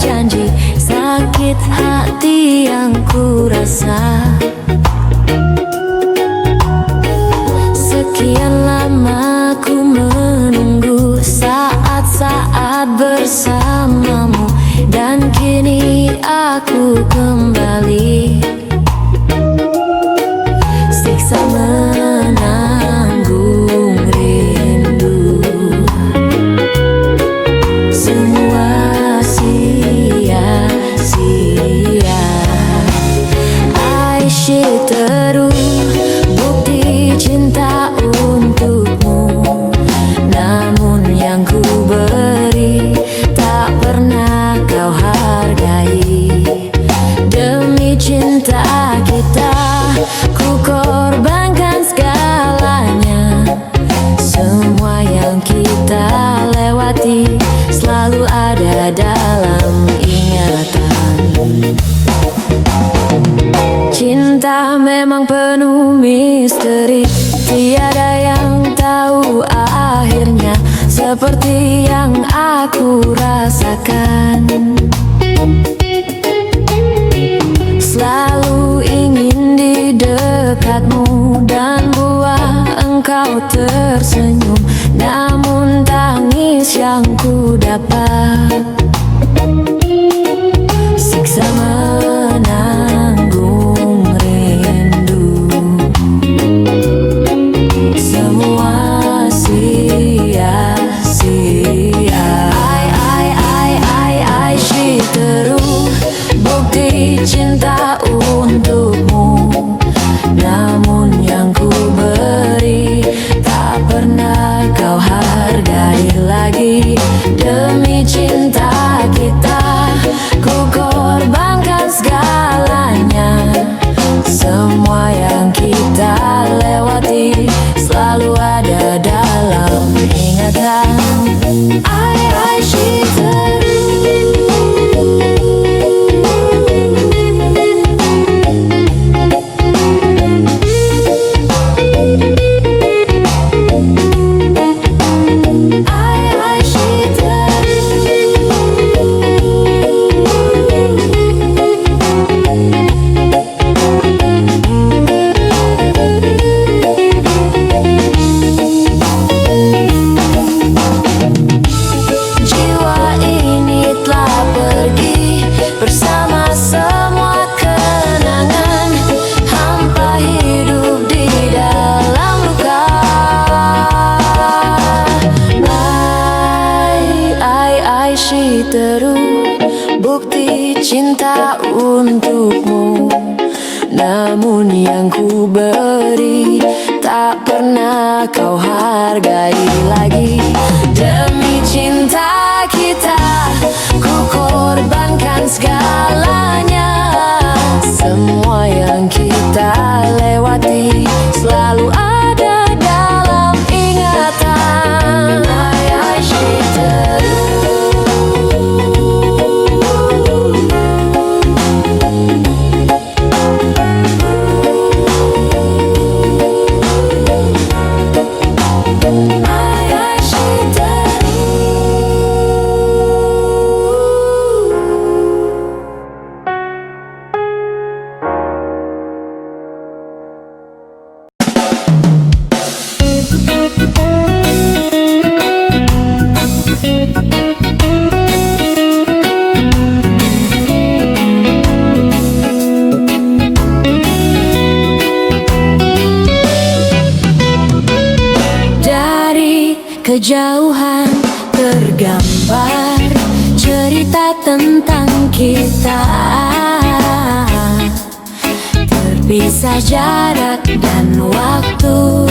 berjanji, sakit hati yang ku rasa. Sekian lama ku menunggu saat-saat bersamamu, dan kini aku kembali. Siksa menanggung rindu, semua sia-sia. Aisyah terus bukti cinta untukmu, namun yang ku beri tak pernah kau hargai. Demi cinta kita ku korbankan segalanya. Semua yang kita lewati selalu ada dalam ingatan. Cinta memang penuh misteri, tiada yang tahu akhirnya, seperti yang aku rasakan. Selalu ingin di dekatmu dan buat engkau tersenyum, namun tangis yang ku dapat. Siksa menanggung rindu, semua sia-sia. Aisyah terus bukti cinta untukmu, namun yang ku beri tak pernah kau hargai lagi. Demi cinta kita ku korbankan segalanya. Semua yang kita lewati selalu ada dalam ingatan. Aisyah terus. Terus bukti cinta untukmu, namun yang ku beri tak pernah kau hargai lagi. Demi cinta kita ku korbankan segalanya. Semua yang kita lewati selalu ada dalam ingatan. Aisyah terus. Kejauhan tergambar cerita tentang kita, terpisah jarak dan waktu.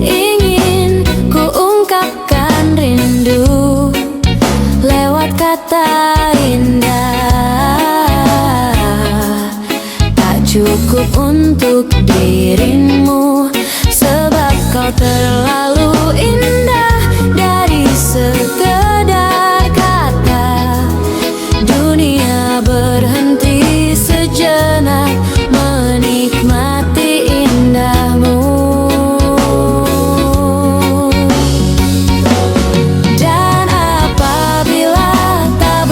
Ingin ku ungkapkan rindu lewat kata indah, tak cukup untuk dirimu, sebab kau terlalu indah. Dari sekedar kata, dunia berhenti sejenak menikmati indahmu. Dan apabila tak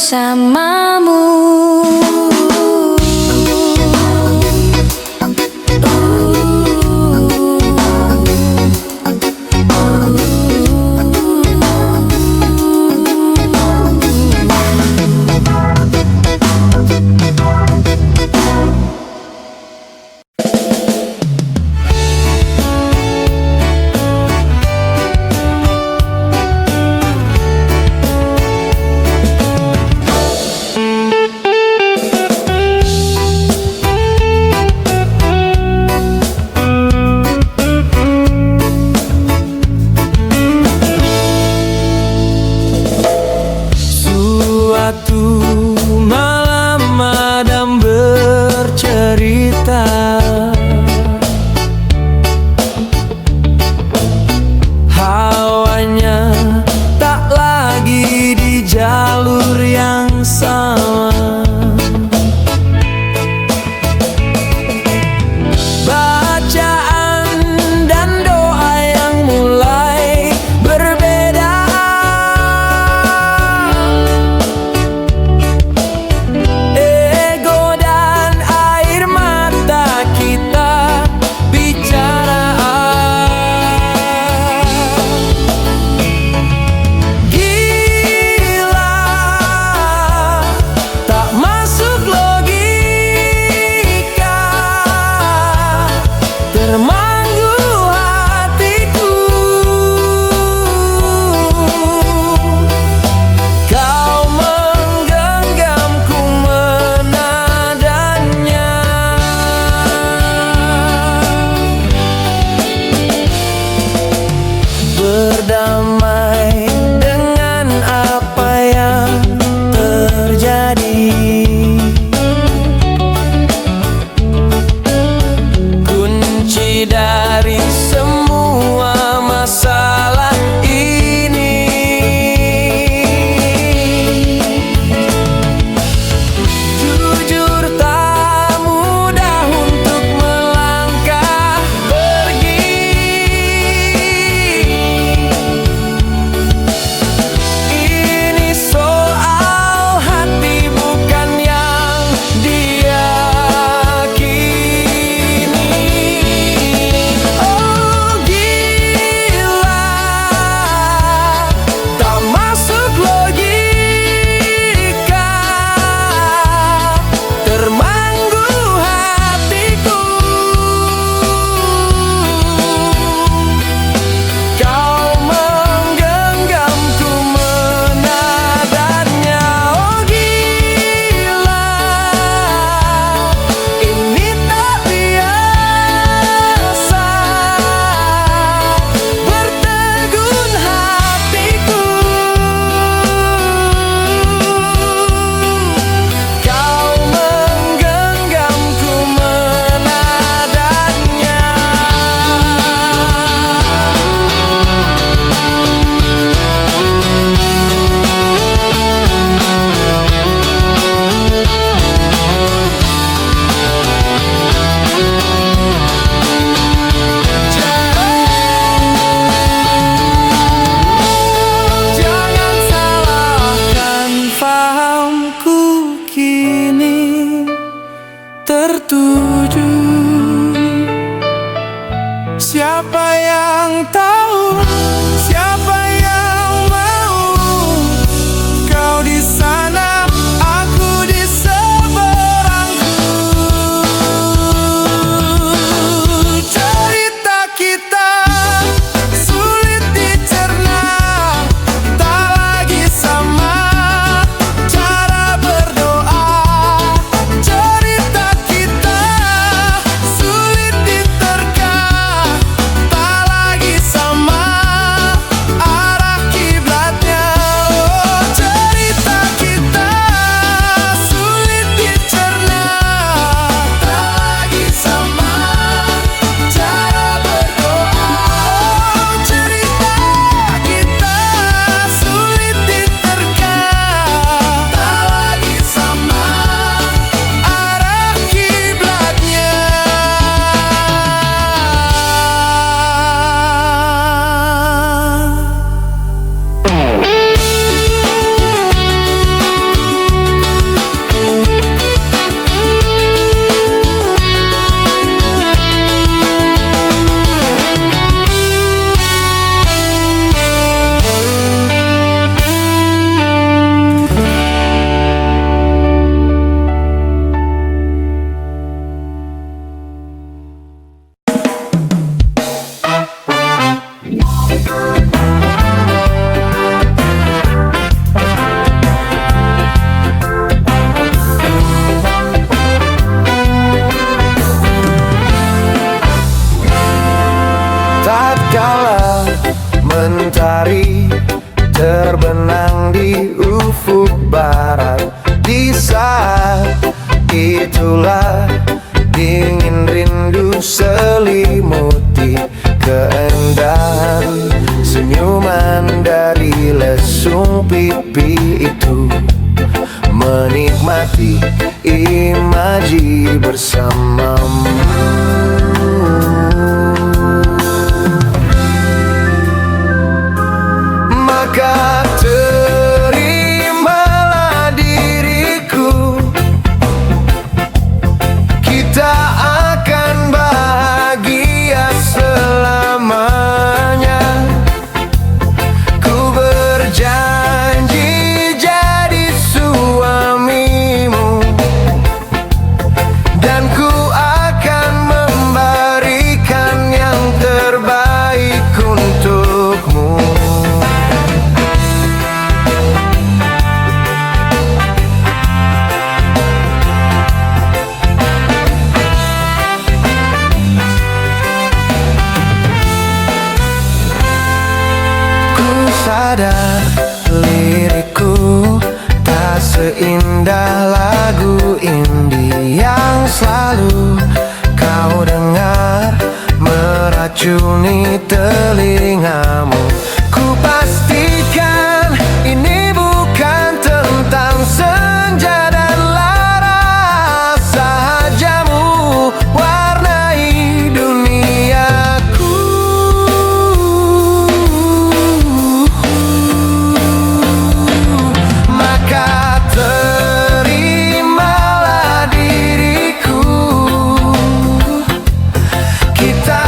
bersamamu. Suatu malam Adam bercerita, hawanya tak lagi di jalur yang sama. Bacaan dan doa yang mulai berbeda, ego dan air mata kita bicara. Gila, tak masuk logika, termanggu hatiku. Kau menggenggamku menadanya, berdamai dengan apa yang terjadi. Kunci dari semua masalah ini, jujur tak mudah untuk melangkah pergi. Ini soal hati bukan yang diyakini. Oh gila, tak masuk logika, termanggu hatiku. Kau menggenggamku menadanya. Oh gila, ini tak biasa, bertegun hatiku. Kau menggenggamku menadanya. Jangan salahkan fahamku kini tertuju. Siapa yang tahu, siapa yang mau? Kau di sana, aku di seberangku. Cerita kita sulit dicerna, tak lagi sama cara berdoa. Cerita kita sulit diterka, tak lagi sama terbenang di ufuk barat. Di saat itulah dingin rindu selimuti keindahan senyuman dari lesung pipi itu. Menikmati imaji bersamamu. Maka terimalah diriku, kita akan bahagia selamanya. Ku berjanji jadi suamimu, dan ku akan memberikan yang terbaik untukmu. Sadar lirikku tak seindah lagu indie yang selalu kau dengar meracuni telingamu. Ku pastikan ini bukan tentang senja dan lara sahajamu warnai duniaku. Maka terimalah diriku, kita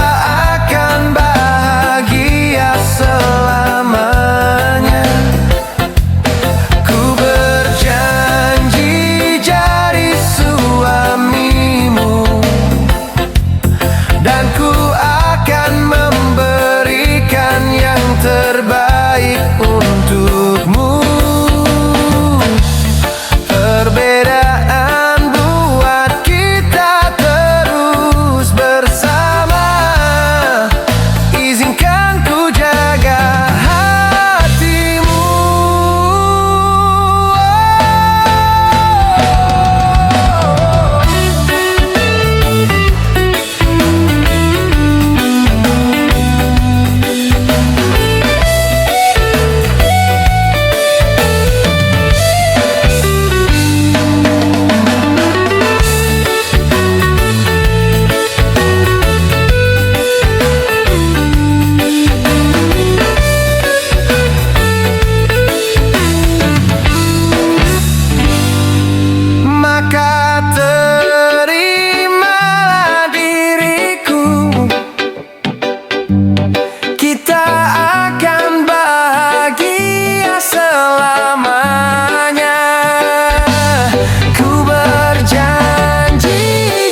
akan bahagia selamanya. Ku berjanji jadi suamimu, dan ku akan memberikan yang terbaik untukmu. Perbedaan buat kita terus bersama. Izinkan ku jaga hatimu. Maka terimalah diriku, kita akan bahagia selamanya. Ku berjanji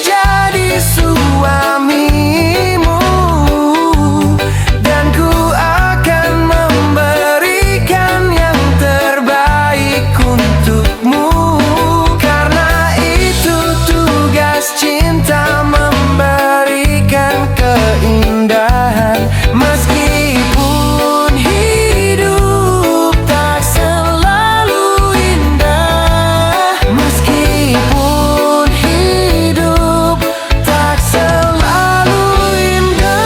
jadi suamimu, dan ku akan memberikan yang terbaik untukmu. Cinta memberikan keindahan, meskipun hidup tak selalu indah. Meskipun hidup tak selalu indah.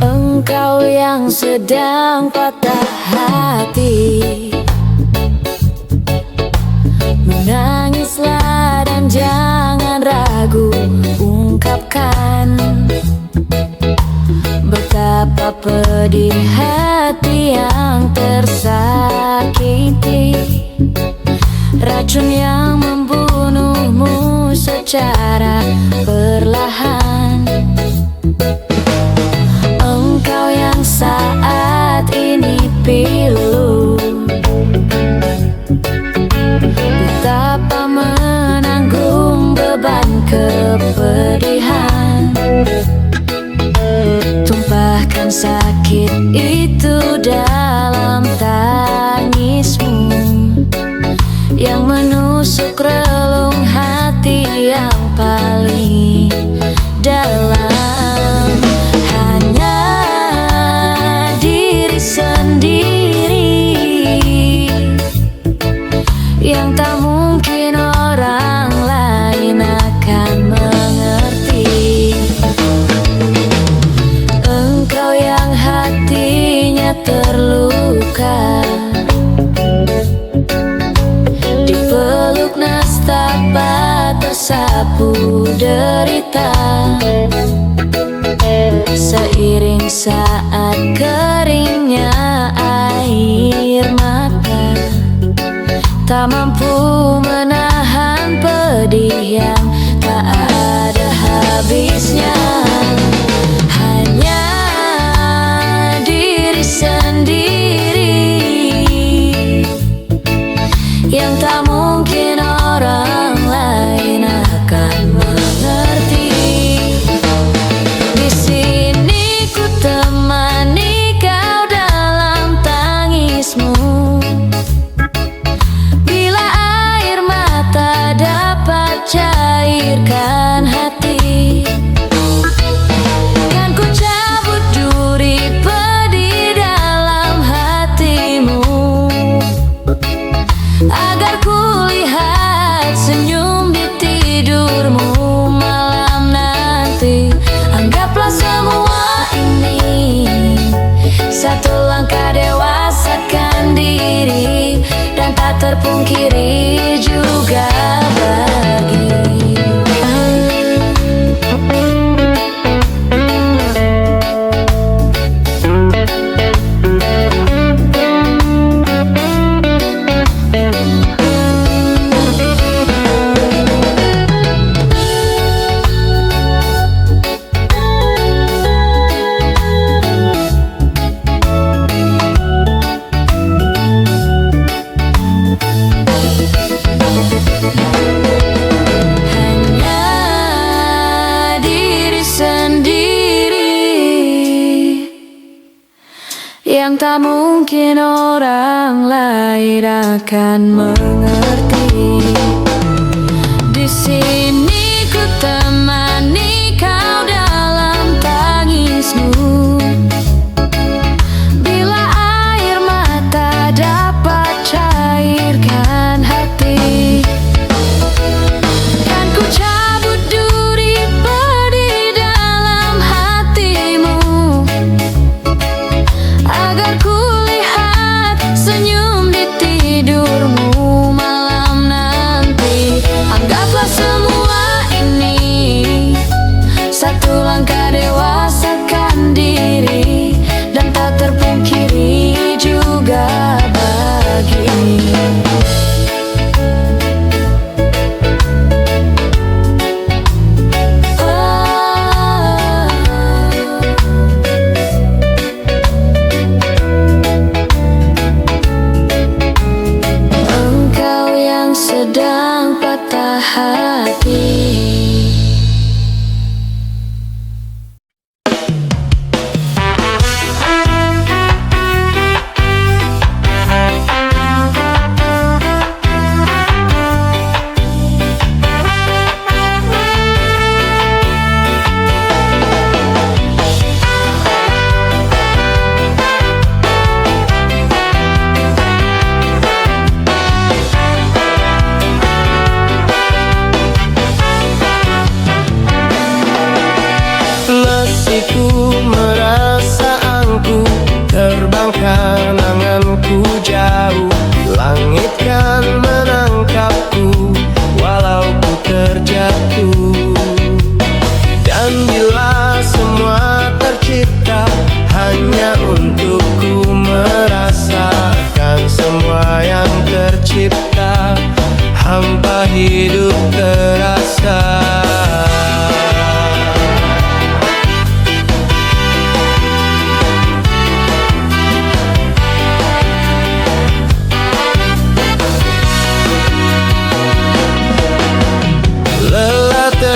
Engkau yang sedang patah hati, menangislah dan jangan ragu ungkapkan betapa pedih hati yang tersakiti. Racun yang membunuhmu secara perlahan. Engkau yang saat ini pilu, betapa menanggung beban kepedihan. Tumpahkan sakit itu dalam tangismu yang menusuk relung hati yang paling dalam. Hanya diri sendiri yang tak mungkin orang lain akan mengerti. Engkau yang hatinya terluka, dipeluk nestapa tersapu derita. Seiring saat keringnya air mata, tak mampu menahan pedih yang tak ada habisnya. Hanya diri sendiri yang tak mungkin orang lain akan mengerti. Di sini ku temani kau dalam tangismu, bila air mata dapat cairkan hati. Kan ku cabut duri pedih dalam hatimu, agar ku lihat senyum di tidurmu malam nanti. Anggaplah semua ini satu langkah dewasakan diri, dan tak terpungkiri juga bagi yang tak mungkin orang lain akan mengerti. Di sini ku temani kau dalam tangismu, bila air mata dapat cairkan hati. Kan ku cabut duri pedih dalam hatimu, agar ku lihat senyum di tidurmu malam nanti. Anggaplah semua ini satu langkah dewasakan diri, dan tak terpungkiri juga bagi engkau yang sedang patah hati. Lesiku merasa angku, terbangkan anganku jauh. Langit kan menangkapku, walau ku terjatuh. Dan bila semua tercipta hanya untukku merasakan semua yang tercipta, hampa hidup terasa.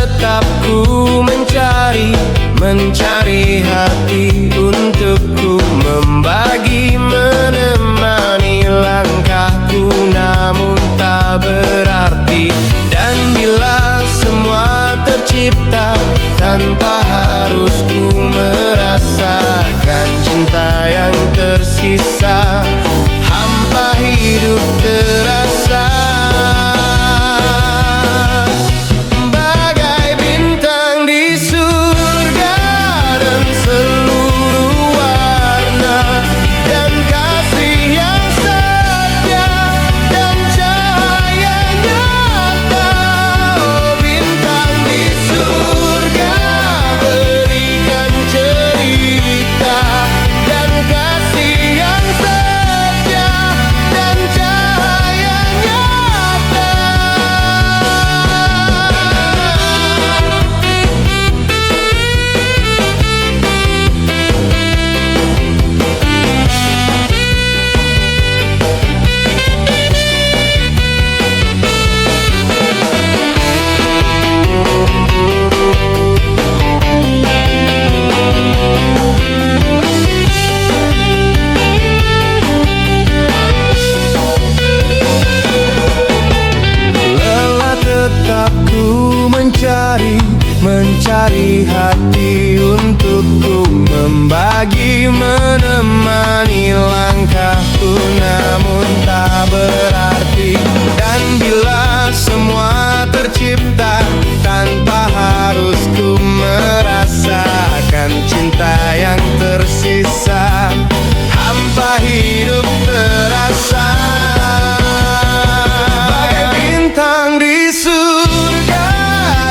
tetap ku mencari hati untukku membagi, menemani langkahku, namun tak berarti. Dan bila semua tercipta tanpa harus ku merasakan cinta yang tersisa, hampa hidup terasa. Bagai bintang di surga dan seluruh warna, dan kasih yang setia dan cahaya nyata. Oh bintang di surga, berikan cerita dan kasih yang setia dan cahaya nyata. Lelah tetap ku mencari hati untukku membagi, menemani langkahku, namun tak berarti. Dan bila semua tercipta tanpa harus ku merasakan cinta yang tersisa, hampa hidup terasa. Bagai bintang di surga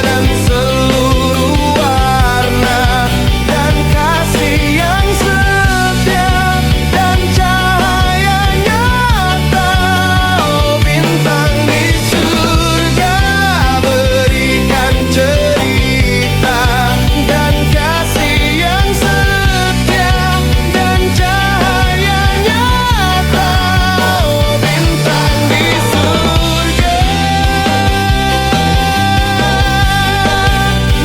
dan seluruh warna, dan kasih yang setia dan cahaya nyata. Oh bintang di surga, berikan cerita dan kasih yang setia dan cahaya nyata. Oh bintang di surga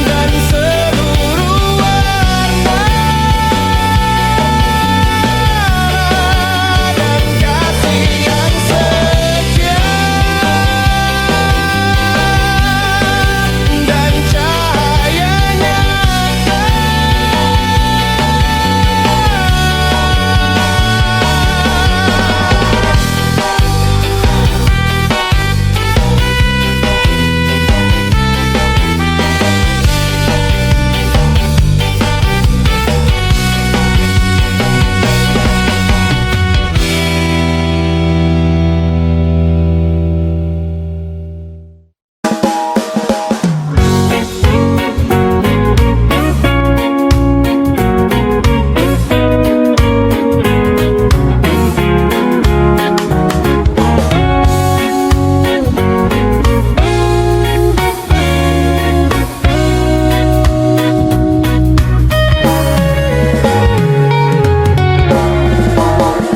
dan seluruh warna, dan kasih yang setia dan cahaya nyata.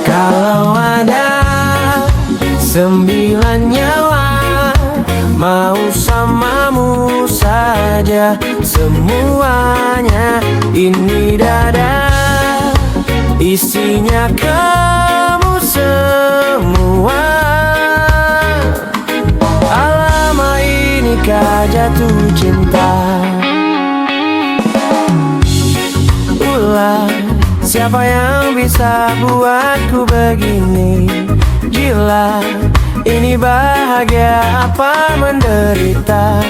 Kalau ada 9 nyawa, mau samamu saja semuanya. Ini dada, isinya kamu semua. Alamak inikah jatuh cinta. Ulah, siapa yang bisa buatku begini? Gila, ini bahagia apa menderita?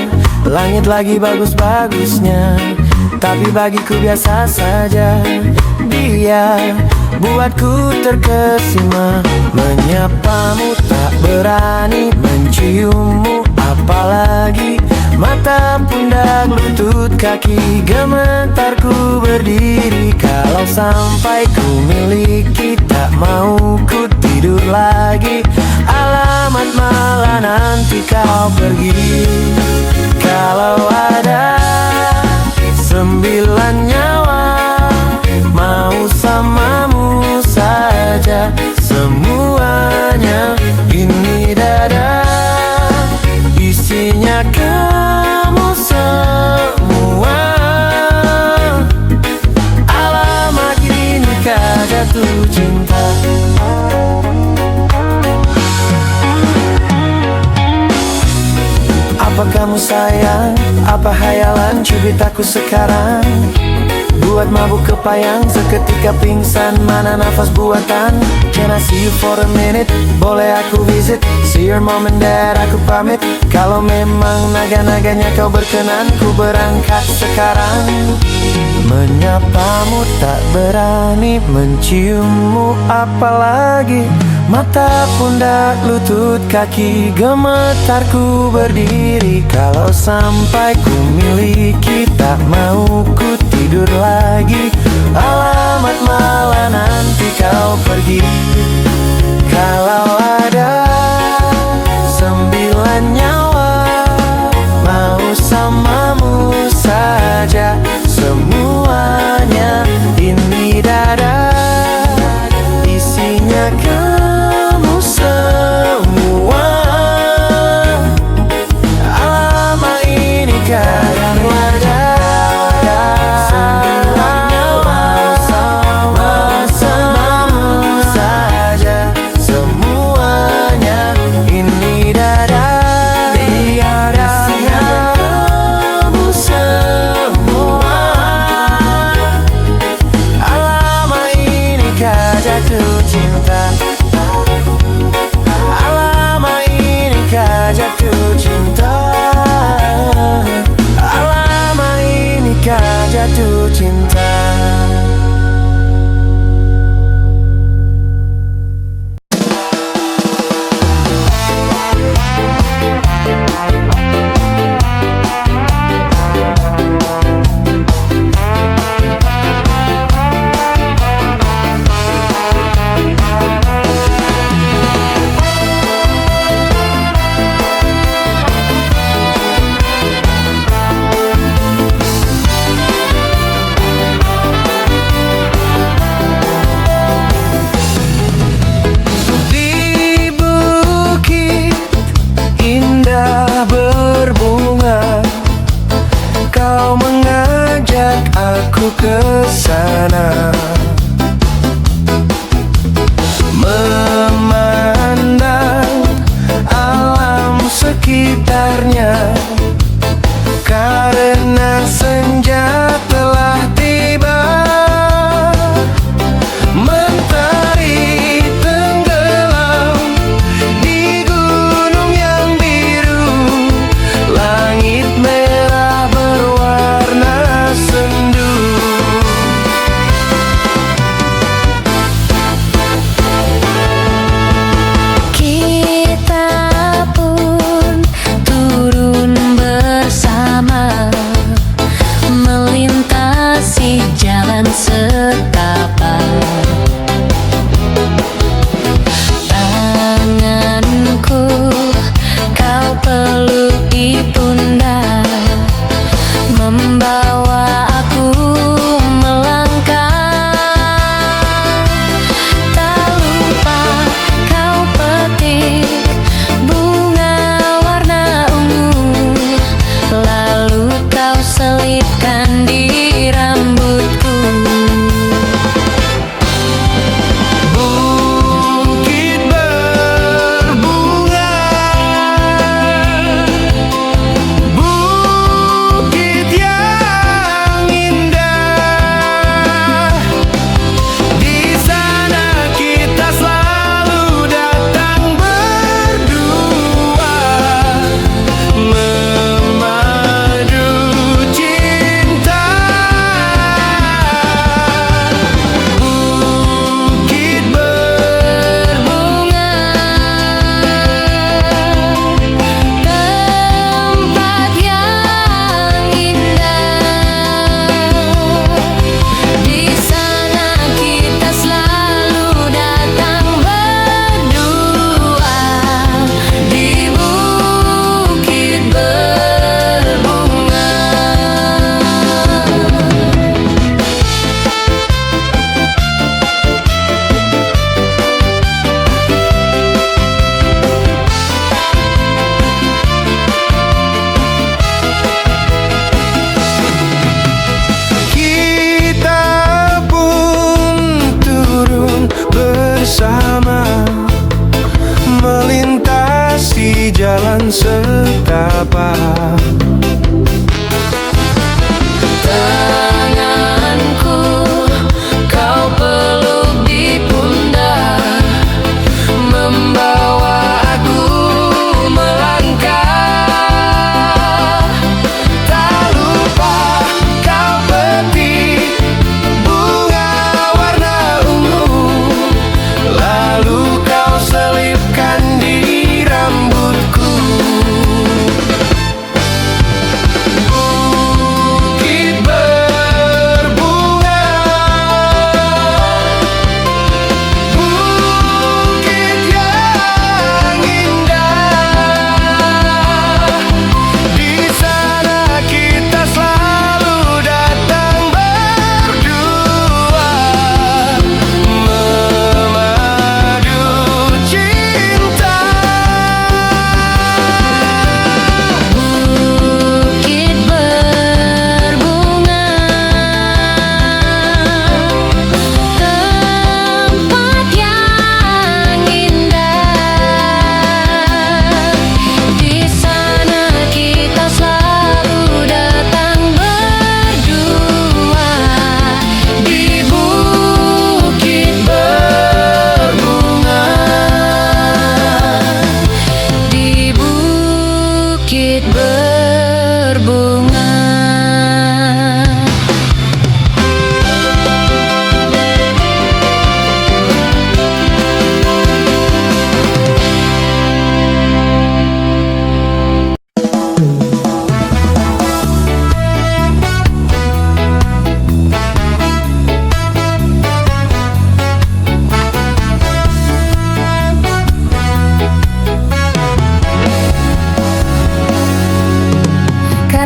Langit lagi bagus-bagusnya, tapi bagiku biasa saja. Dia buatku terkesima, menyapamu tak berani, menciummu apalagi. Mata, pundak, lutut, kaki, gemetarku berdiri. Kalau sampai ku miliki, tak mau ku tidur lagi. Alamat malah nanti kau pergi. Kalau ada 9 nyawa, mau samamu saja semuanya. Ini dada, isinya kamu semua. tanpa kamu sayang? Apa hayalan cubit aku sekarang? Buat mabuk kepayang, seketika pingsan, mana nafas buatan. Can I see you for a minute? Boleh aku visit? See your mom and dad, aku pamit. Kalau memang naga-naganya kau berkenan, ku berangkat sekarang. Menyapamu tak berani, menciummu apalagi. Mata, pundak, lutut, kaki, gemetarku berdiri. Kalau sampai ku miliki, tak mau ku tidur lagi. Alamat malah nanti kau pergi. Kalau ada 9 nyawa, mau samamu saja semuanya. Ini dada, isinya kamu semua. Lama ini kadang ada 9 nyawa, mau samamu saja semuanya. Ini dada, isinya kamu semua. Lama ini kau jatuh cinta. Lama ini kau jatuh cinta. Lama ini kau jatuh cinta. Di bukit indah berbunga, kau mengajak aku ke sana. Memandang alam sekitarnya, karena senja telah tiba. Mentari tenggelam di gunung yang biru, langit merah berwarna sendu. Kita pun turun bersama, melintasi jalan setapak. Tanganku kau peluk di pundak, membawa aku melangkah. Tak lupa kau petik bunga warna ungu, lalu kau selipkan di rambutku. Bukit berbunga,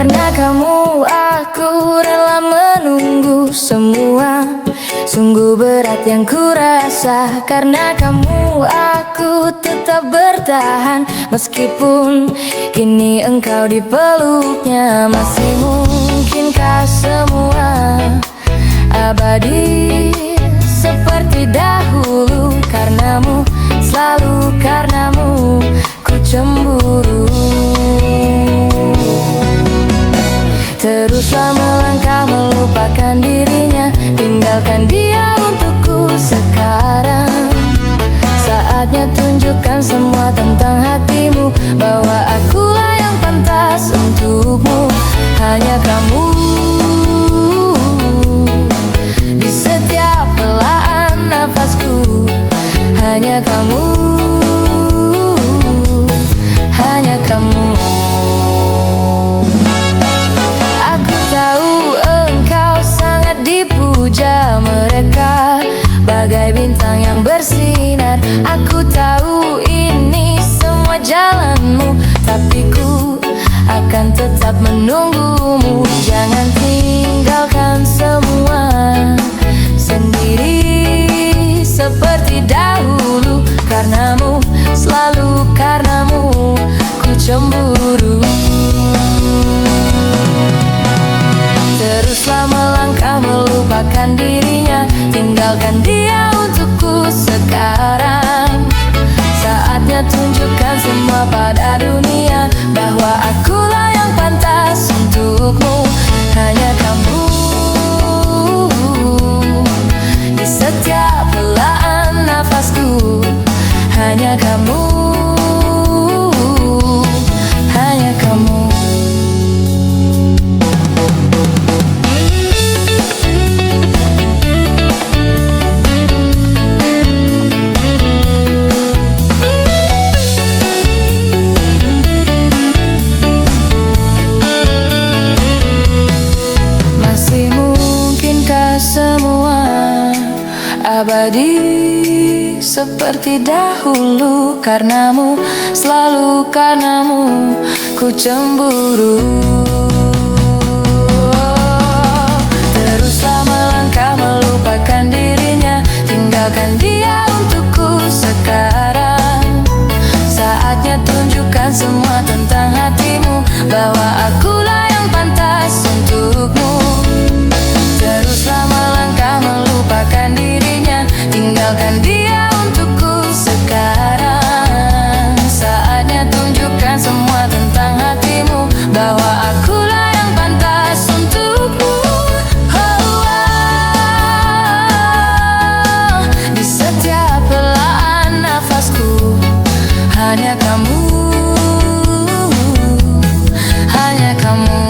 Karena kamu aku rela menunggu semua. Sungguh berat yang kurasa. Karena kamu aku tetap bertahan. Meskipun kini engkau di peluknya. Masih mungkinkah semua abadi seperti dahulu? Karenamu, selalu karenamu ku cemburu. Teruslah melangkah melupakan dirinya. Tinggalkan dia untukku sekarang. Saatnya tunjukkan semua tentang hatimu, bahwa akulah yang pantas untukmu. Hanya kamu di setiap helaan nafasku. Hanya kamu, hanya kamu. Aku tahu engkau sangat dipuja mereka, bagai bintang yang bersinar. Aku tahu ini semua jalanmu, tapi ku akan tetap menunggumu. Jangan tinggalkan semua sendiri seperti dahulu. Karenamu, selalu karenamu ku cemburu. Teruslah melangkah melupakan dirinya. Tinggalkan dia untukku sekarang. Saatnya tunjukkan semua pada dunia, bahwa akulah yang pantas untukmu. Hanya kamu di setiap helaan nafasku. Hanya kamu, hanya kamu. Abadi seperti dahulu. Karenamu, selalu karenamu ku cemburu. Teruslah melangkah melupakan dirinya. Tinggalkan dia untukku sekarang. Saatnya tunjukkan semua tentang hatimu, bahwa akulah yang pantas untukmu. Teruslah melangkah melupakan dirinya. Tinggalkan dia untukku sekarang. Saatnya tunjukkan semua tentang hatimu, bahwa akulah yang pantas untukmu. Di setiap helaan nafasku. Hanya kamu, hanya kamu.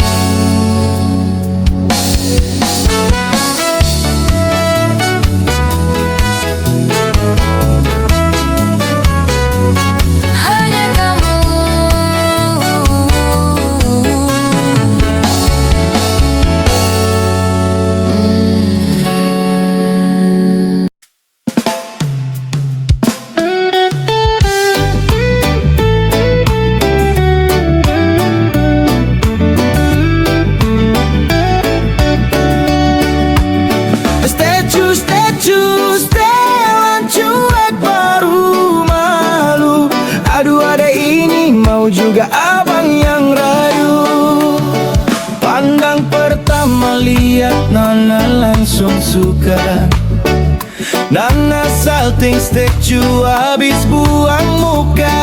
Juga abang yang rayu. Pandang pertama lihat Nona langsung suka. Nana salting statue habis buang muka.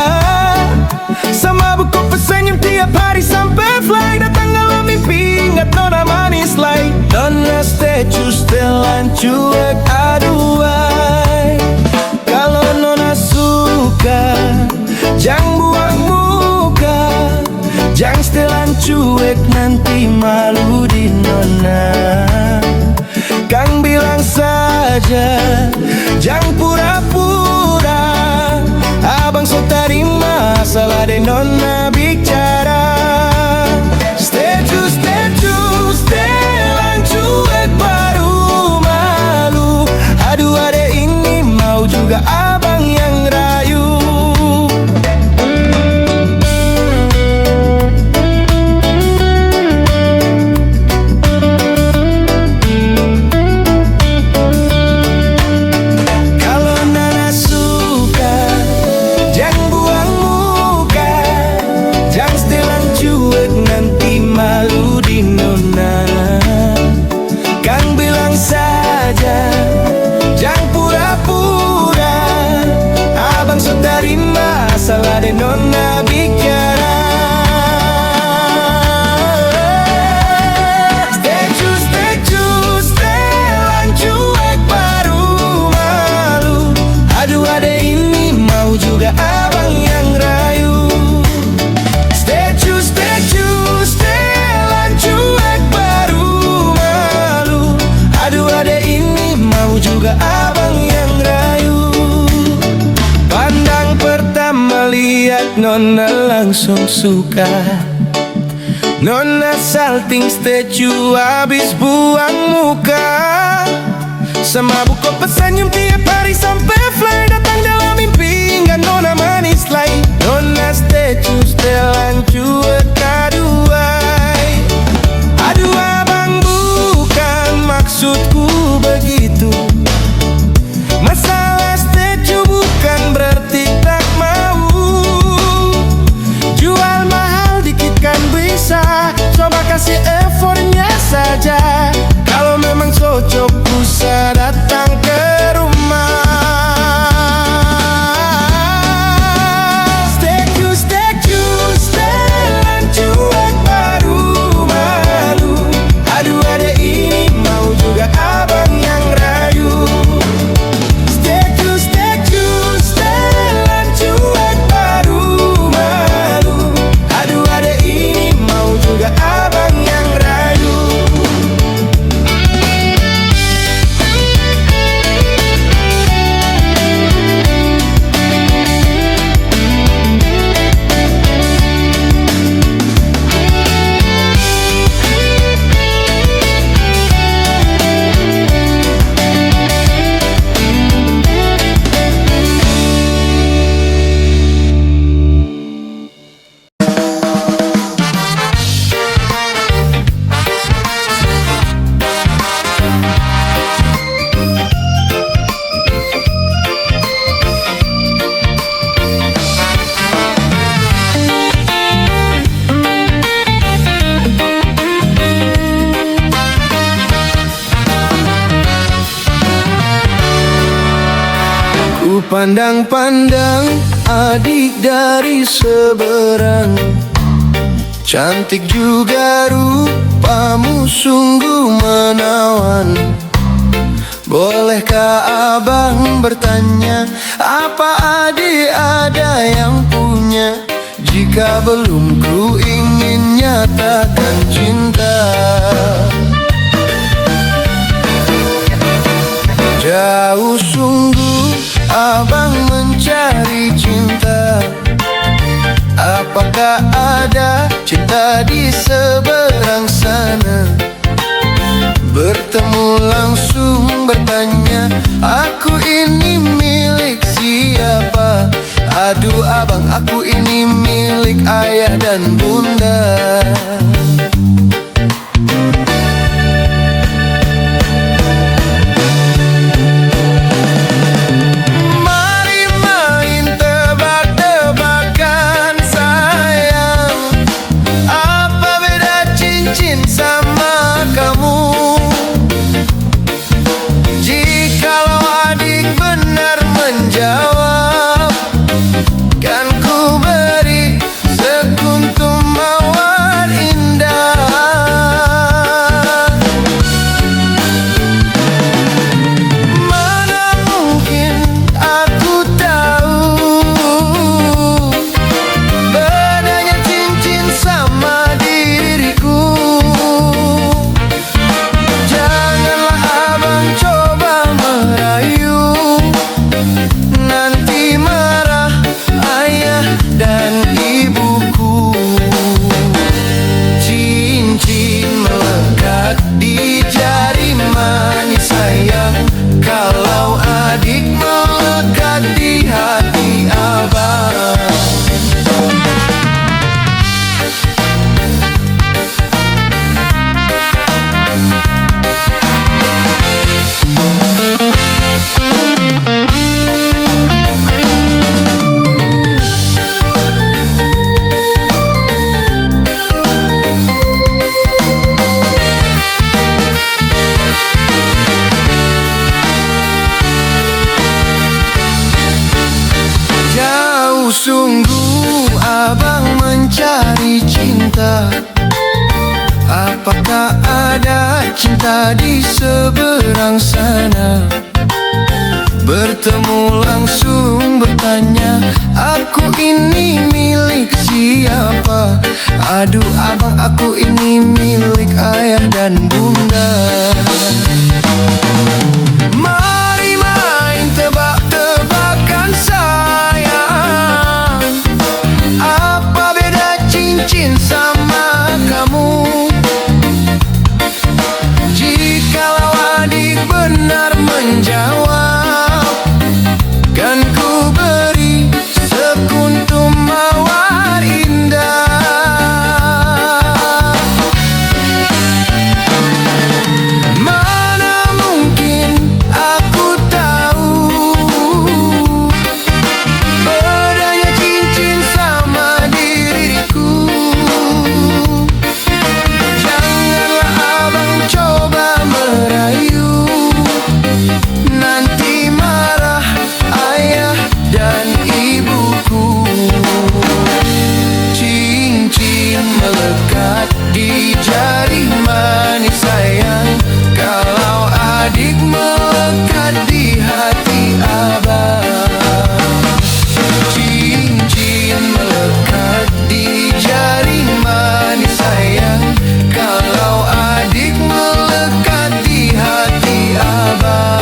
Sama buku pesenyum tiap hari sampai fly. Datang dalam mimpi ingat Nona manis like. Nona statue setelan cuek aduai. Kalau Nona suka jangan buang muka. Jangan setelan cuek nanti malu di Nona. Kang bilang saja jangan pura-pura. Abang so terima salah deh Nona bicara. Statue setelan cuek baru malu. Aduh adek ini mau juga abang yang rayu. langsung suka. Nona salting statue habis buang muka. Sama buku pesenyum tiap hari sampai fly datang dalam mimpi. Hingga nona manis lain. Nona statue setelan cuek aduai. Aduh abang bukan maksudku begitu. Masalah statue bukan berarti tak mau. Jual mahal dikit kan bisa. Coba kasih effortnya saja. Kalau memang cocok bisa datang ke rumah. Statue, statue, setelan cuek baru malu. Aduh ada ini mau juga abang yang rayu. Statue, statue, setelan cuek baru malu. Aduh ada ini mau juga abang yang rayu. Ku pandang-pandang adik dari seberang. Cantik juga rupamu sungguh menawan. Bolehkah abang bertanya, apa adik ada yang punya? Jika belum ku ingin nyatakan cinta. Jauh sungguh abang mencari cinta. Apakah ada cinta di seberang sana? Bertemu langsung bertanya, aku ini milik siapa? Aduh abang, aku ini milik ayah dan bunda. Sungguh abang mencari cinta. Apakah ada cinta di seberang sana? Bertemu langsung bertanya, aku ini milik siapa? Aduh abang, aku ini milik ayah dan bunda. Mari main tebak-tebakan sayang. Apa beda bersama kamu. Jikalau adik benar menjawab, kan ku beri sekuntum mawar indah. Mana mungkin aku tahu bedanya cincin sama diriku. Janganlah abang coba merayu, nanti marah ayah dan ibuku. Cincin melekat di jari manis sayang, kalau adik melekat di hati abang. Cincin melekat di jari manis sayang, kalau adik melekat di hati abang.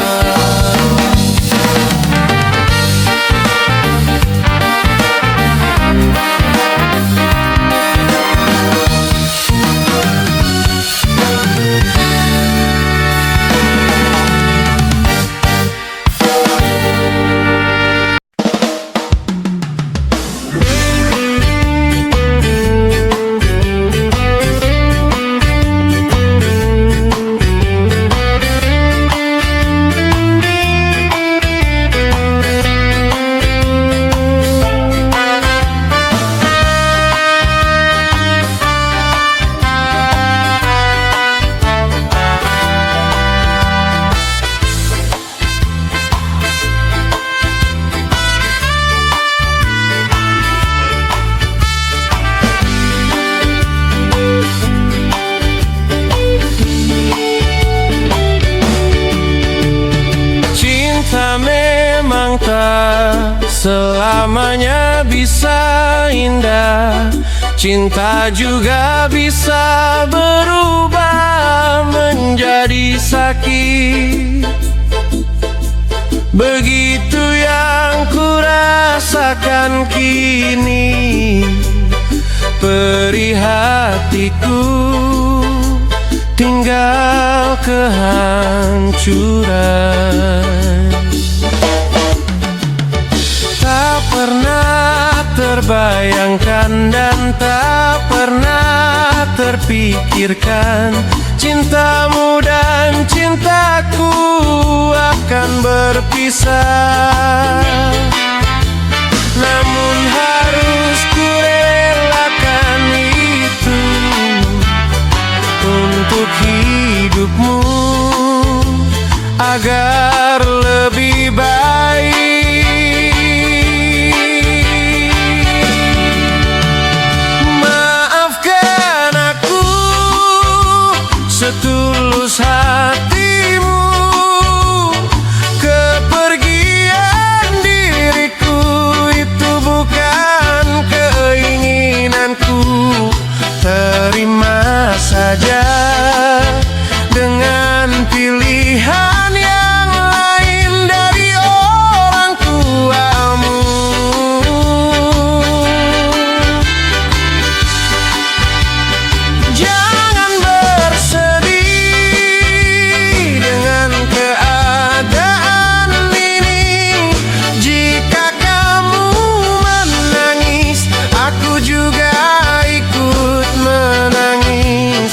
Cinta memang tak selamanya bisa indah. Cinta juga bisa berubah menjadi sakit. Begitu yang kurasakan kini, perih hatiku tinggal kehancuran. Tak pernah terbayangkan dan tak pernah terpikirkan cintamu dan cintaku akan berpisah. Namun harus kurelakan itu untuk hidupmu agar lebih baik. Maafkan aku setulus hatimu, kepergian diriku itu bukan keinginanku. Terima saja dengan pilihan yang lain dari orang tuamu. Jangan bersedih dengan keadaan ini. Jika kamu menangis, aku juga ikut menangis.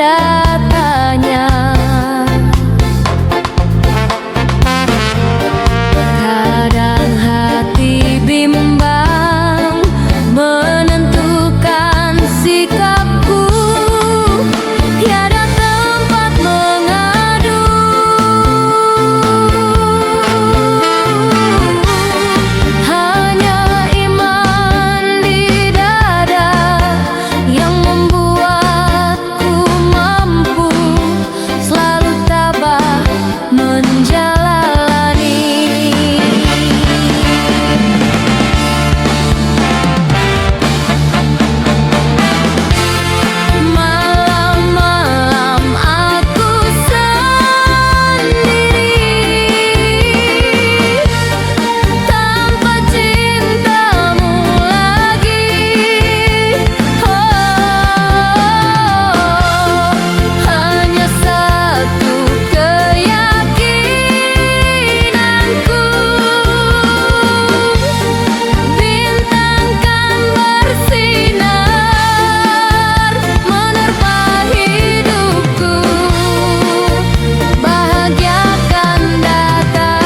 tanda tanya. Kadang hati bimbang menentukan sikapku, tiada tempat mengadu. Hanya iman di dada yang membuatku mampu selalu tabah menjalani. Malam-malam aku sendiri tanpa cintamu lagi. Hanya satu keyakinanku, bintang kan bersinar menerpa hidupku, bahagia akan datang.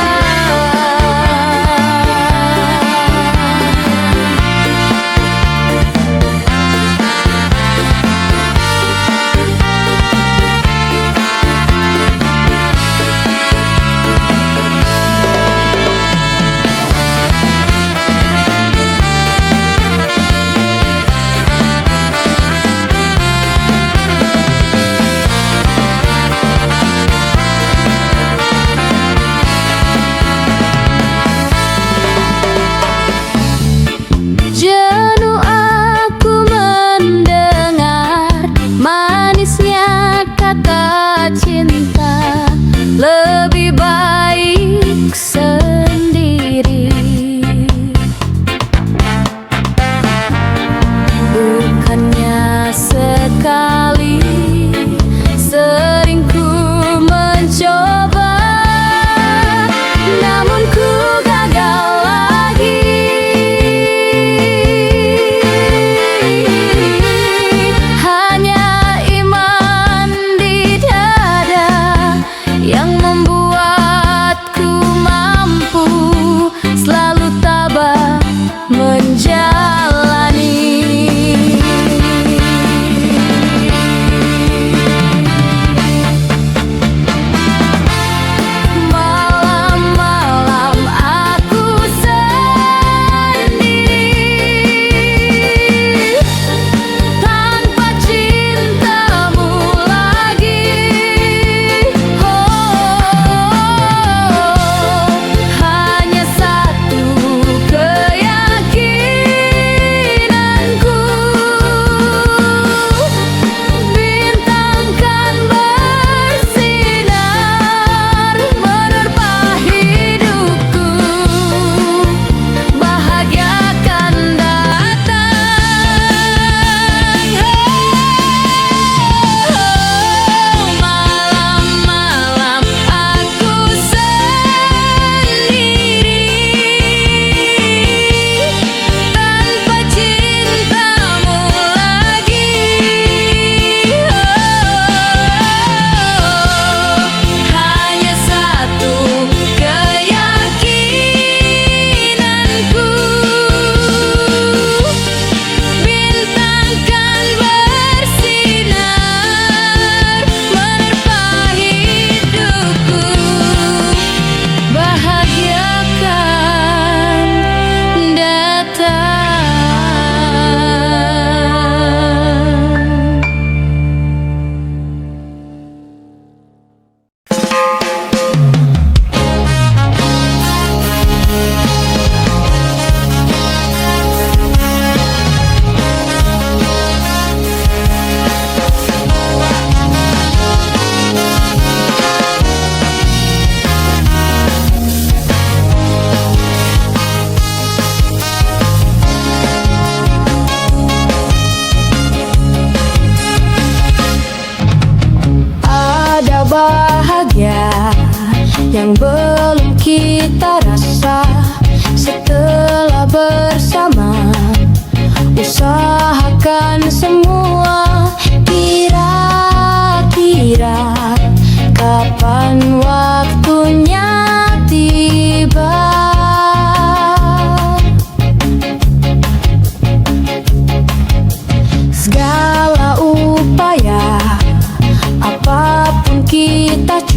Jenuh aku mendengar manisnya kata cinta, lebih baik sendiri. Bukannya sekali, sering ku mencoba, namun ku gagal lagi. Hanya iman di dada yang membuatku mampu selalu tabah menjalani. Malam-malam aku sendiri tanpa cintamu lagi. Hanya satu keyakinanku, bintang kan bersinar menerpa hidupku, bahagia akan datang. Malam-malam aku sendiri tanpa cintamu lagi. Hanya satu keyakinanku, bintang kan bersinar menerpa hidupku, bahagia akan datang. Ada bahagia yang belum kita rasa setelah bersama. Usahakan semua kiranya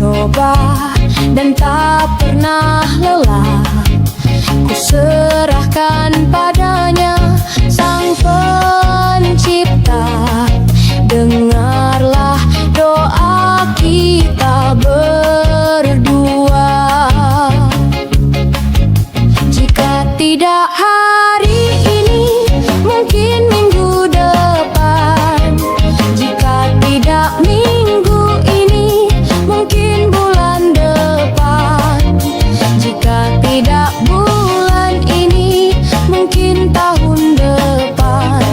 coba dan tak pernah lelah, ku serahkan padanya Sang Pencipta. Dengarlah doa kita berdua. Jika tidak hari ini, mungkin minggu depan. Jika tidak minggu ini, mungkin bulan depan. Jika tidak bulan ini, mungkin tahun depan.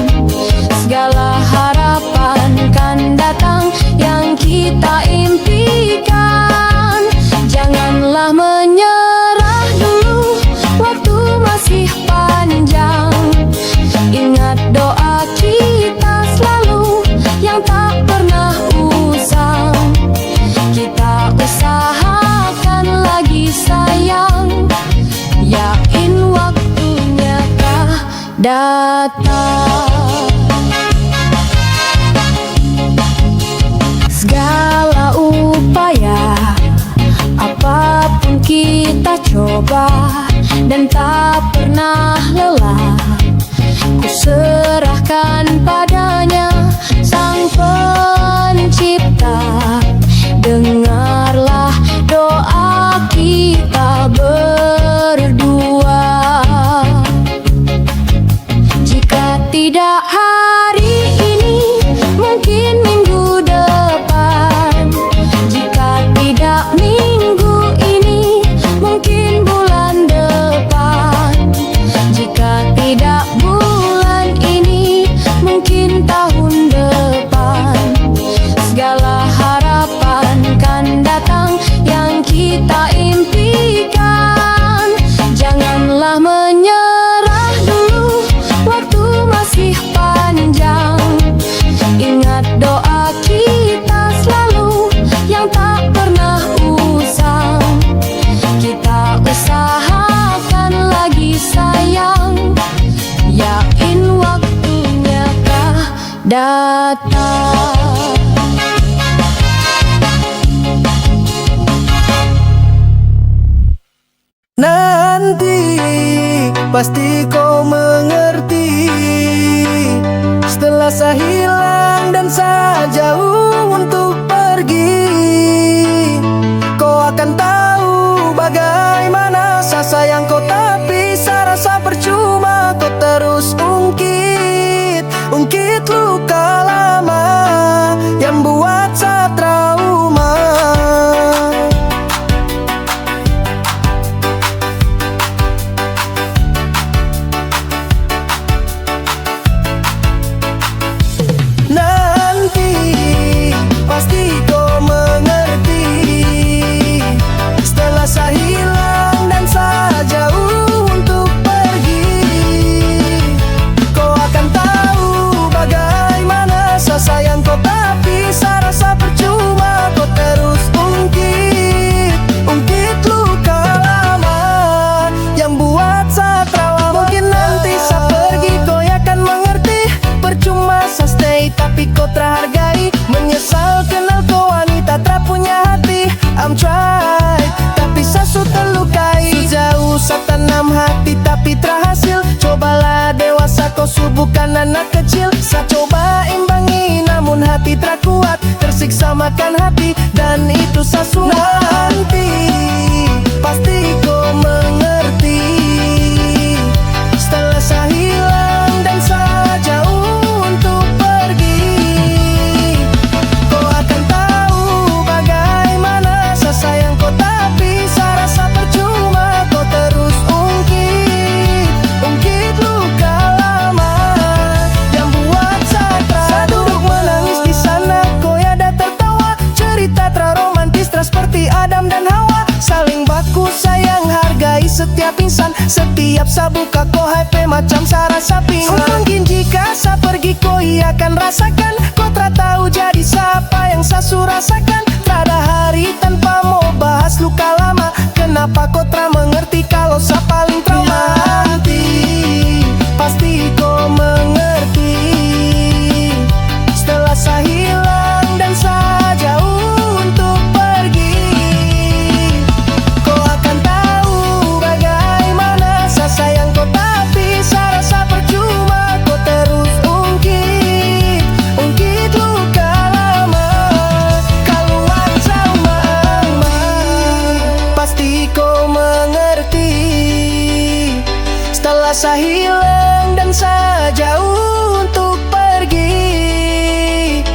Segala harapan kan datang yang kita impikan. Janganlah menyerah dulu, waktu masih panjang. Ingat doa kita selalu yang tak pernah usang. Kita usahakan lagi sayang, yakin waktunya kah datang. Segala upaya, apapun kita coba dan tak pernah lelah, ku serahkan padanya Sang Pencipta. Dengarlah doa kita berdua. Jika tidak hari ini, mungkin minggu depan. Jika tidak minggu ini, mungkin bulan depan. Jika tidak bulan ini, mungkin tahun depan. Segala harapan kan datang yang kita impikan. Janganlah menyerah dulu, waktu masih panjang. Ingat doa kita selalu yang tak pernah usang. Kita usahakan lagi sayang, yakin waktunya kah datang. Nanti pasti kau mengerti, setelah saya hilang dan saya jauh untuk pergi, kau akan tahu bagaimana saya sayang kau. Tapi saya rasa percuma kau terus ungkit luka lama yang buat saya trauma. Nanti pasti kau mengerti, setelah saya hilang dan saya jauh untuk pergi, kau akan tahu bagaimana saya sayang kau. Tapi saya rasa percuma kau terus ungkit luka lama yang buat saya trauma. Mungkin nanti saya pergi kau akan mengerti, percuma saya stay tapi kau terhargai. Menyesal kenal kau wanita tak punya hati. I'm try tapi saya sudah lukai. Sejauh saya tanam hati tapi terhasil. Cobalah dewasa kau bukan anak kecil. Saya coba imbangi namun hati tak kuat. Tersiksa makan hati dan itu saya sudah. Nanti pasti kau mengerti, setelah saya hilang dan saya jauh untuk pergi, kau akan tahu bagaimana saya sayang kau. Tapi saya rasa percuma kau terus ungkit luka lama yang buat saya trauma. Saya duduk menangis di sana, kau ada tertawa. Cerita romantis seperti Adam dan Hawa. Saling baku sayang hargai setiap insan. Setiap saya buka kau HP macam saya rasa pingsan. Mungkin jika saya pergi kau akan rasakan. Kau tak tahu jadi siapa yang saya rasakan. Tak ada hari tanpa mau bahas luka lama. Kenapa kau tak mengerti kalau saya paling trauma. Nanti pasti kau mengerti, setelah saya hilang dan saya jauh untuk pergi, rasa hilang dan saja untuk pergi.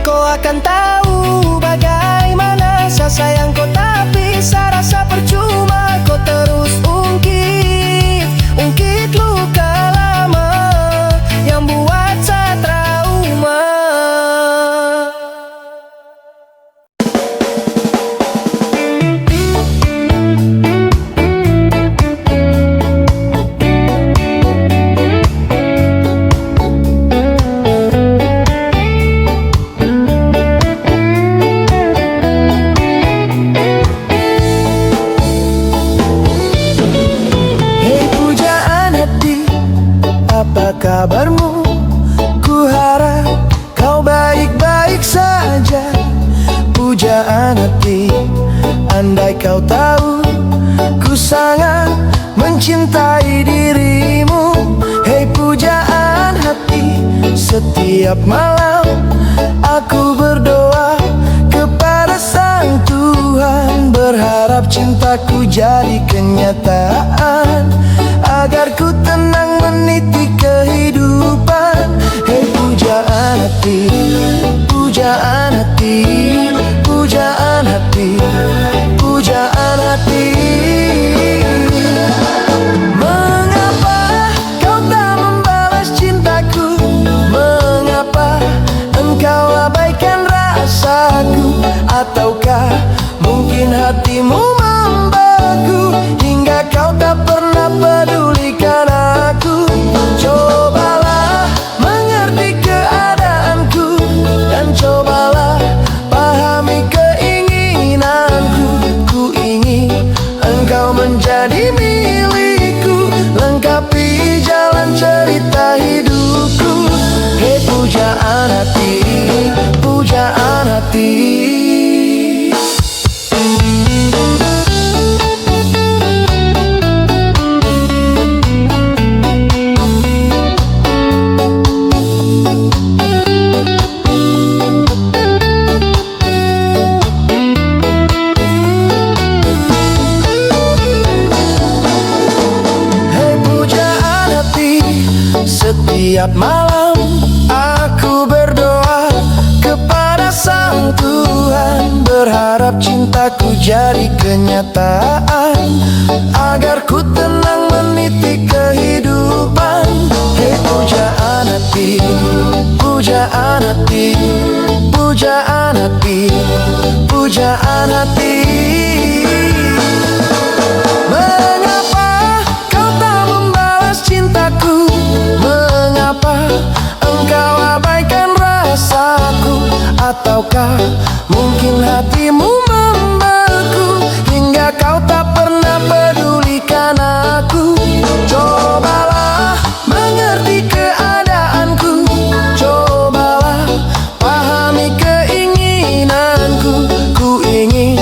Kau akan tahu bagaimana saya sayang kau, tapi saya rasa percuma kau terus ungkit luka lama yang buat saya trauma. Apa kabarmu? Ku harap kau baik-baik saja. Pujaan hati, andai kau tahu ku sangat mencintai dirimu. Hei pujaan hati, setiap malam aku berdoa kepada Sang Tuhan, berharap cintaku jadi kenyataan, agar ku tenang meniti kehidupan. Hei pujaan hati, pujaan hati, pujaan hati, pujaan hati. Mengapa kau tak membalas cintaku? Mengapa engkau abaikan rasaku? Ataukah mungkin hatimu membeku hingga kau tak pernah pedulikan aku? Cobalah mengerti keadaanku dan cobalah pahami keinginanku. Ku ingin engkau menjadi milikku, lengkapi jalan cerita hidupku. Hei pujaan hati, pujaan hati. Setiap malam aku berdoa kepada Sang Tuhan, berharap cintaku jadi kenyataan, agar ku tenang meniti kehidupan. Hei pujaan hati, pujaan hati, pujaan hati, pujaan hati. Mengapa kau tak membalas cintaku? Mengapa engkau abaikan rasaku? Ataukah mungkin hatimu membeku hingga kau tak pernah pedulikan aku? Cobalah mengerti keadaanku, cobalah pahami keinginanku. Ku ingin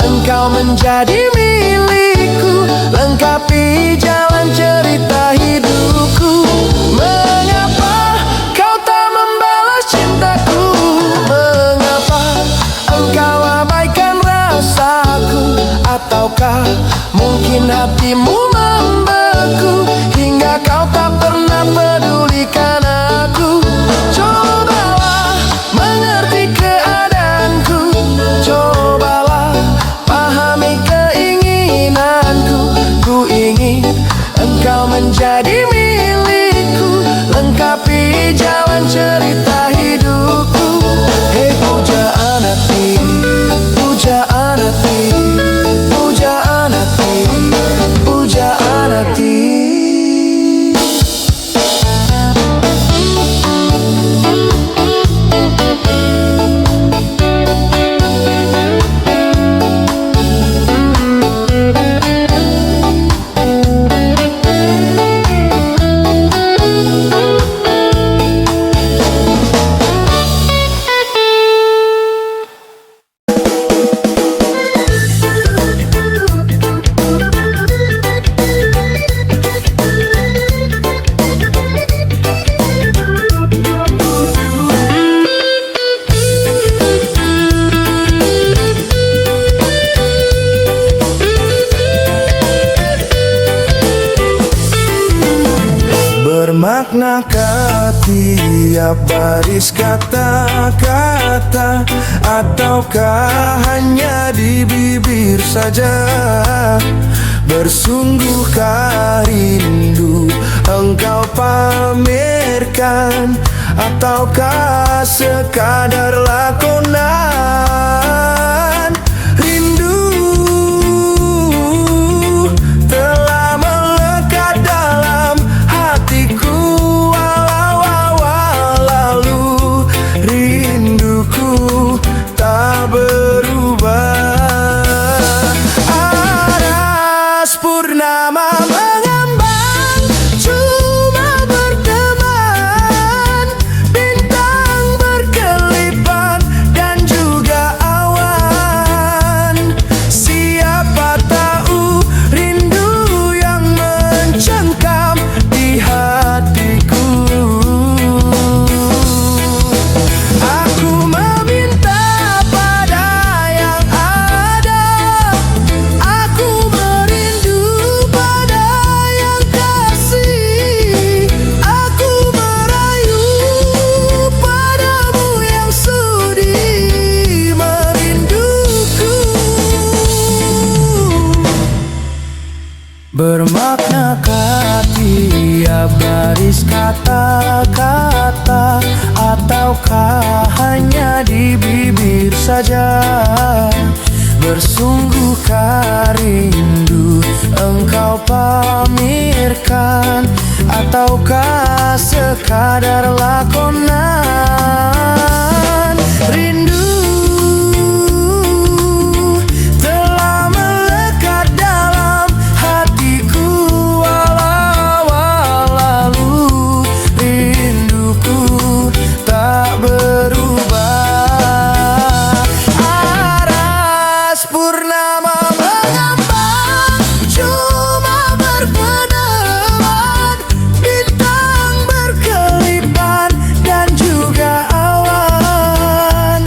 engkau menjadi milikku, lengkapi jalan cerita hidupku. Mengapa kau tak membalas cintaku? Mengapa engkau abaikan rasaku? Ataukah mungkin hatimu membeku hingga kau tak pernah pedulikan aku? Cobalah mengerti keadaanku, cobalah pahami keinginanku. Ku ingin engkau menjadi milikku, lengkapi jalan cerita hidupku. Hei pujaan hati, pujaan hati, pujaan hati, pujaan hati. Bermaknakah tiap baris kata-kata, ataukah hanya di bibir saja? Bersungguhkah rindu engkau pamerkan, ataukah sekadar lakonan? Rindu telah melekat dalam hatiku walau lalu. Rinduku tak berubah. Aras purnama mengambang, cuma berteman. Bintang berkelipan dan juga awan. Siapa tahu rindu yang mencengkam di hatiku. Aku meminta pada yang ada, aku merindu pada yang kasih. Aku merayu padamu yang sudi merinduku. Bermaknakah tiap baris kata-kata, ataukah hanya di bibir saja? Bersungguhkah rindu engkau pamerkan, ataukah sekadar lakonan? Rindu telah melekat dalam hatiku walau lalu. Rinduku tak berubah. Aras purnama mengambang, cuma berpeneman. Bintang berkelipan dan juga awan.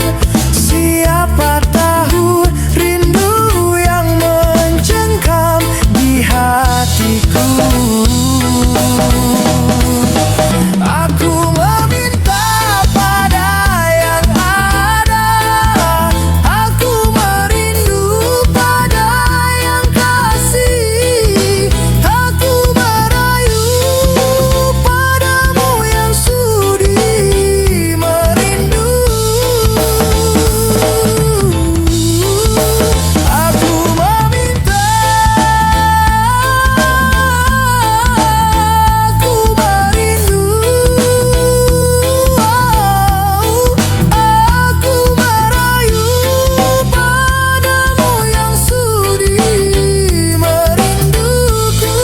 Siapa tahu rindu yang mencengkam di hatiku. Aku meminta pada yang ada, aku merindu pada yang kasih. Aku merayu padamu yang sudi merindu. Aku meminta, aku merindu. Aku merayu padamu yang sudi merinduku.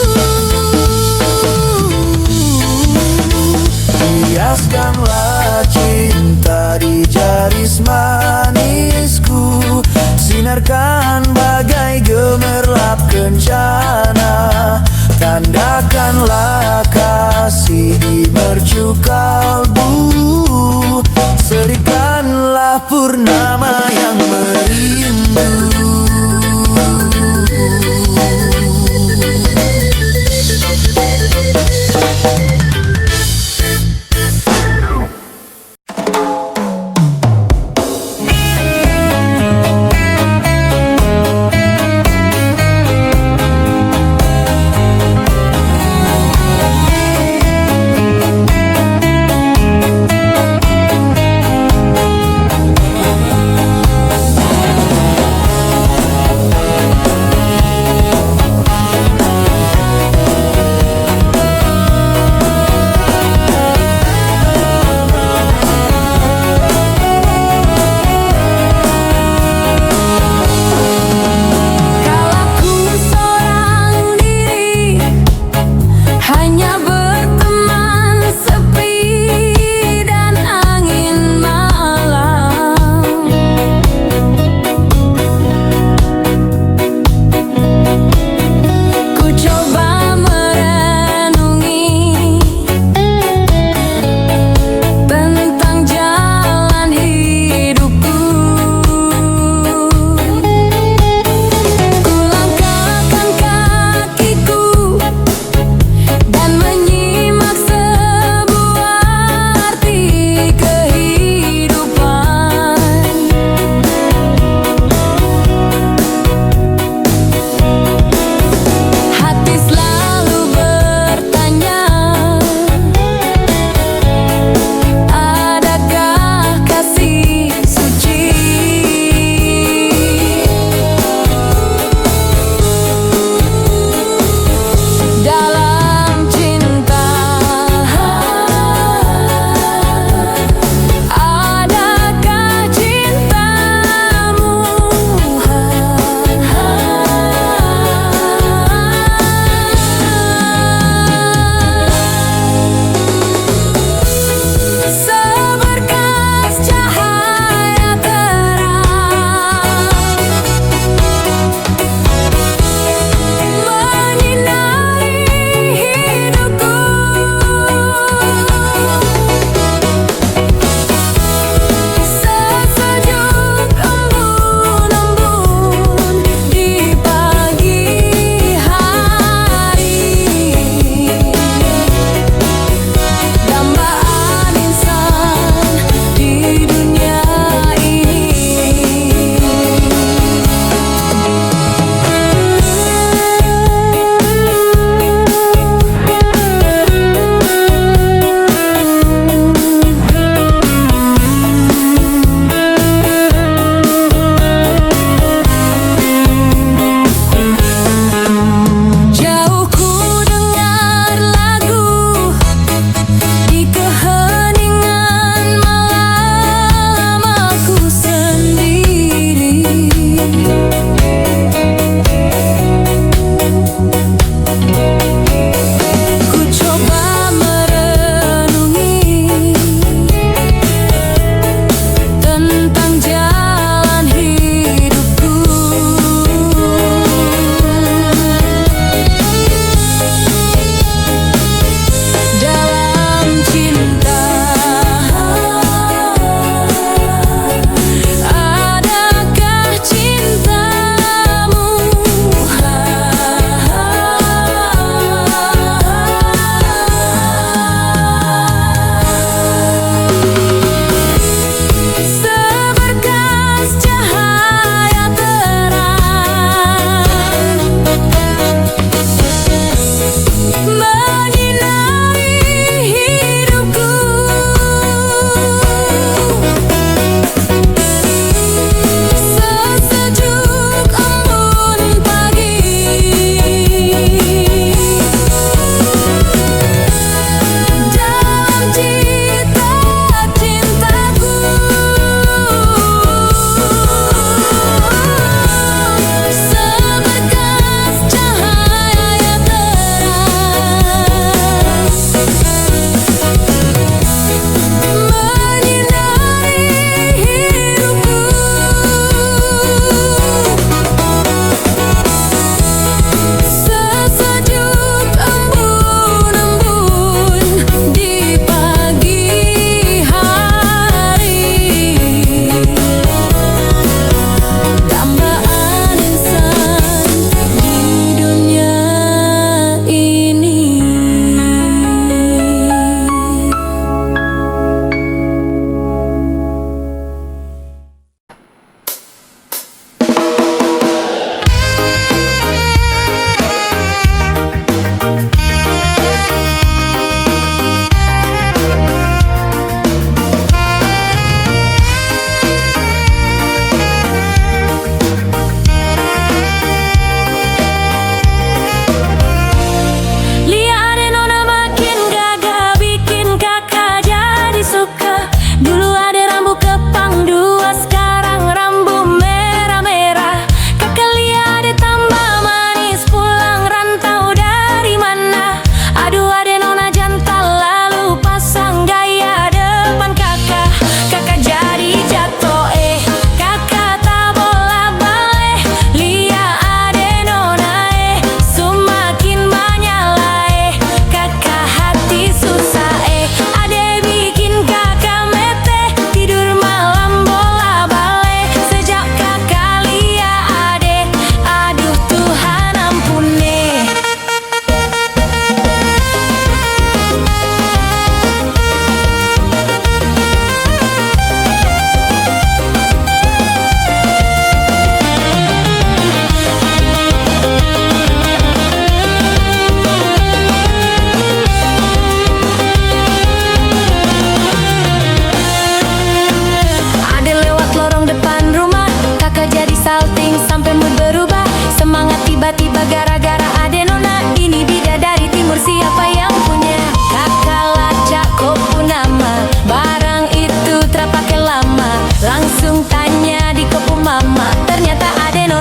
Hiaskanlah cinta di jaris manisku, sinarkan bagai gemerlap kencana. Tandakanlah kasih di mercu kalbu, serikanlah purnama yang merindu.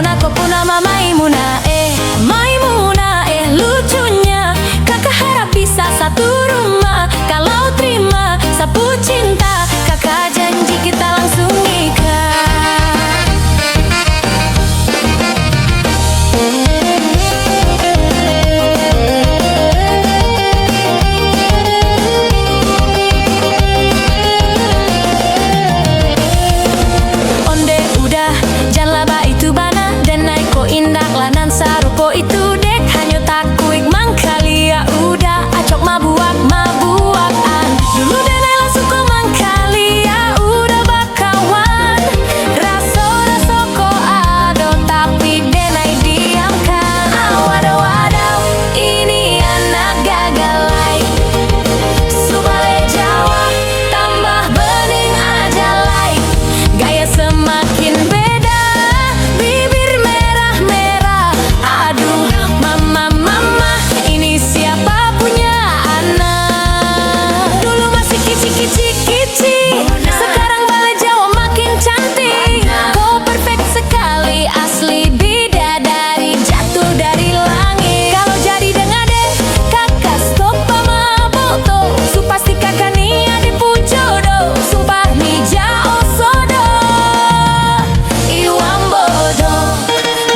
nona ko pun nama Maimuna. Maimuna lucunya, kakak harap bisa satu rumah. Kalau terima sapu cinta, kakak janji kita langsung nikah. Onde udah jangan laba itu bana, dan naik ko indak lanan sarupo itu dek. Hanya tak kuik mangkali ya udah acok mabuak-mabuakan. Dulu denai langsung ko mangkali ya udah bakawan. Raso-raso ko ado tapi denai diamkan. Wadaw-wadaw ini anak gagalai. Subale Jawa tambah bening aja lai. Gaya semakin beda, bibir merah-merah. Aduh mama, ini siapa punya anak? Dulu masih kici-kici-kici, sekarang Bale Jawa makin cantik. Kau perfect sekali, asli bidadari jatuh dari langit. Kalau jadi dengan deh kakak stop sama foto, su pasti kakak nih ade pujodo. Sumpah nih jauh sodo iwang bodoh.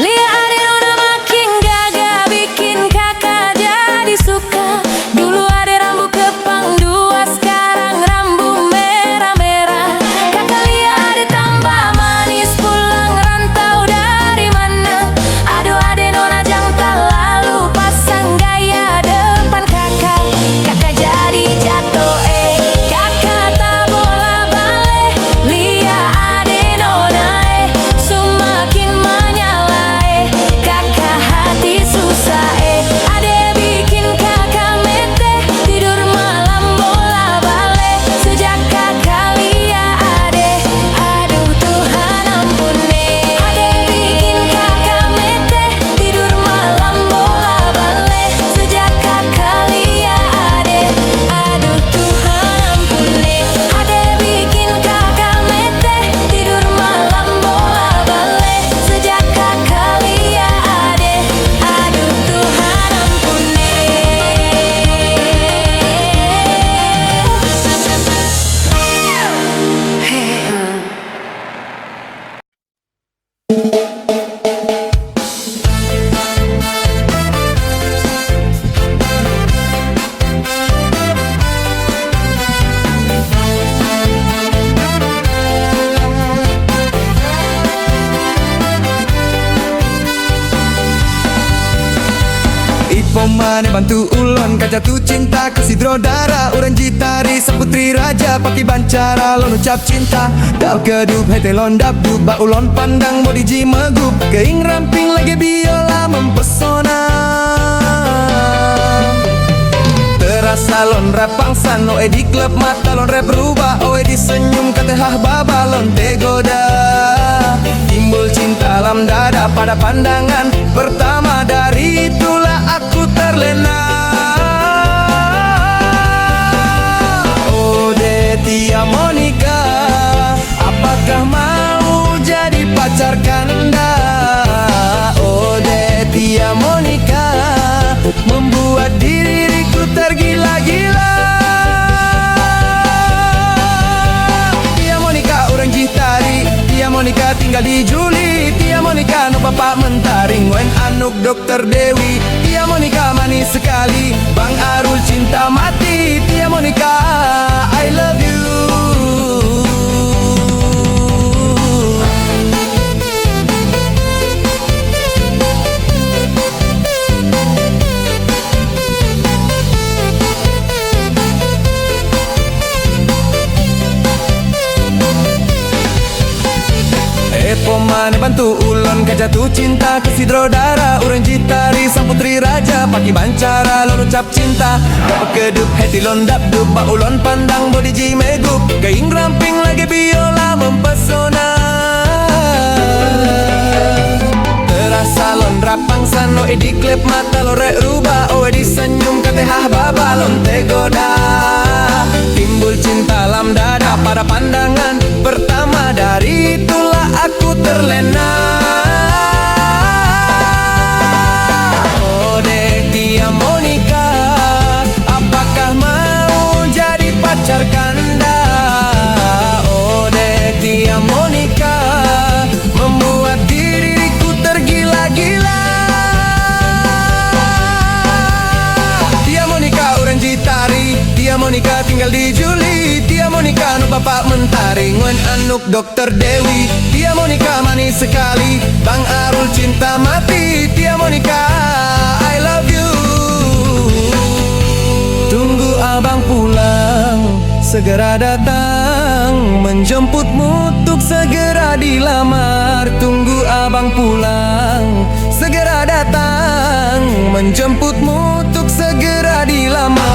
Lihat ade nona makin gagah, bikin kakak jadi suka. Dulu ade rambut kepang dua, sekarang rambut merah-merah. Kakak lihat ade tambah manis, pulang rantau dari mana. Aduh ade nona jangan terlalu pasang gaya depan kakak. Kakak jadi jatuh kakak tak bola balik. Lihat ade nona semakin menyala kakak hati susah ade bikin kakak mete. Tidur malam bola balik sejak kakak lihat ade. Aduh Tuhan ampun ade bikin kakak mete. Tidur malam bola balik sejak kakak lihat ade. Aduh Tuhan ampun ade bikin kakak mete. Tidur malam bola balik sejak kakak lihat ade. Aduh Tuhan ampun Ipo mane bantu ulon jatuh cinta kasih drodara uran jitari saputri raja paki bancara lon ucap cinta dau kedup hete londap duba ulon pandang mau diji megup keing ramping lagi biola mempesona. Terasa lon rapangsan oe di klub mata lon rap berubah oe di senyum katehah baba lon tegoda. Timbul cinta alam dada pada pandangan pertama, dari itulah aku terlena. Oh Detia Monica, apakah mau jadi pacar Kanda? Oh Detia Monica, membuat diriku tergila-gila. Tia Monica orang jitari, Tia Monica tinggal di Juli. Tia Monica no bapak mentaring wen anuk dokter Dewi. Tia Monica manis sekali, Bang Arul cinta mati. Tia Monica I love you. Pemane bantu ulon jatuh cinta kasih drodara uran jitari sang putri raja pagi bancara lon ucap cinta dapat kedup hati lon dap dup ba ulon pandang body ji megup keing ramping lagi biola mempesona. Terasa lon rapang sano di klip mata lo rek rubah oe di senyum katehah baba lon tegoda. Timbul cinta lam dada pada pandangan pertama, dari itulah aku terlena. Maringun Anuk Dokter Dewi, Tia Monika manis sekali. Bang Arul cinta mati, Tia Monika I love you. Tunggu abang pulang, segera datang menjemputmu untuk segera dilamar. Tunggu abang pulang, segera datang menjemputmu untuk segera dilamar.